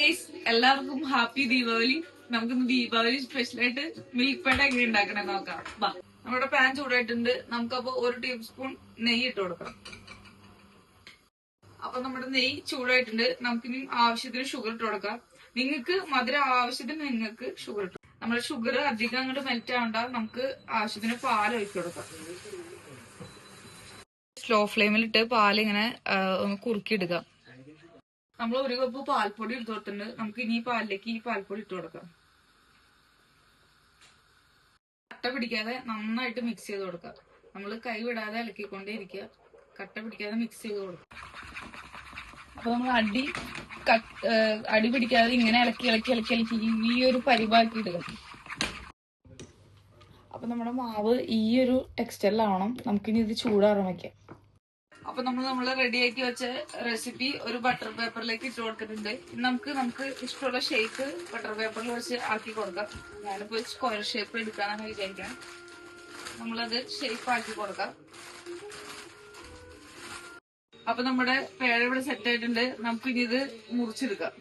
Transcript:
Guys, എല്ലാവർക്കും happy Deepavali. നമുക്കിന്ന് ദീപാവലി സ്പെഷ്യലായിട്ട് മിൽക്ക് പേട എങ്ങനെ ഉണ്ടാക്കണേ നോക്കാം. വാ, നമ്മുടെ പാൻ ചൂടായിട്ടുണ്ട്. നമുക്കപ്പോ 1 ടീസ്പൂൺ നെയ്യ് ഇട്ട് കൊടുക്കാം. അപ്പൊ നമ്മുടെ നെയ്യ് ചൂടായിട്ടുണ്ട്. നമുക്കിനി ആവശ്യത്തിന് ഷുഗർ ഇട്ട് കൊടുക്കാം. നിങ്ങൾക്ക് മധുരം ആവശ്യത്തിന് നിങ്ങൾക്ക് ഷുഗർ ഇട്ടു. നമ്മുടെ ഷുഗർ അധികം അങ്ങോട്ട് മെൽറ്റ് ആവണ്ട. നമുക്ക് ആവശ്യത്തിന് പാൽ ഒഴിച്ചു കൊടുക്കാം. സ്ലോ ഫ്ലെയിമിലിട്ട് പാലിങ്ങനെ ഒന്ന് കുറുക്കിയിടുക. നമ്മൾ 1 കപ്പ് പാൽപ്പൊടി ഇട്ട് കൊടുത്തിട്ടുണ്ട്. നമുക്ക് ഇനി പാലിലേക്ക് ഈ പാൽപ്പൊടി ഇട്ട് കൊടുക്കാം. കട്ട പിടിക്കാതെ നന്നായിട്ട് മിക്സ് ചെയ്ത് കൊടുക്കാം. നമ്മൾ കൈ വിടാതെ ഇളക്കിക്കൊണ്ടേ ഇരിക്കുക. കട്ട പിടിക്കാതെ മിക്സ് ചെയ്ത് കൊടുക്കാം. അപ്പൊ നമ്മൾ അടി പിടിക്കാതെ ഇങ്ങനെ ഇളക്കി ഇളക്കി ഇളക്കി ഇളക്കി ഈ ഒരു പരിവാക്കി ഇടുക. അപ്പൊ നമ്മുടെ മാവ് ഈ ഒരു ടെക്സ്ചറിലാവണം. നമുക്കിനി ഇത് ചൂടാറാൻ വയ്ക്കാം. അപ്പൊ നമ്മൾ റെഡിയാക്കി വെച്ച റെസിപ്പി ഒരു ബട്ടർ പേപ്പറിലേക്ക് ഇട്ട് കൊടുത്തിട്ടുണ്ട്. നമുക്ക് ഇഷ്ടമുള്ള ഷേപ്പ് ബട്ടർ പേപ്പറിൽ വെച്ച് ആക്കി കൊടുക്കാം. ഞാനിപ്പോ സ്ക്വയർ ഷേപ്പ് എടുക്കാനാണ് വിചാരിക്കാം. നമ്മളത് ഷേപ്പ് ആക്കി കൊടുക്കാം. അപ്പൊ നമ്മുടെ പേഴ ഇവിടെ സെറ്റ് ആയിട്ടുണ്ട്. നമുക്കിനി ഇത് മുറിച്ചെടുക്കാം.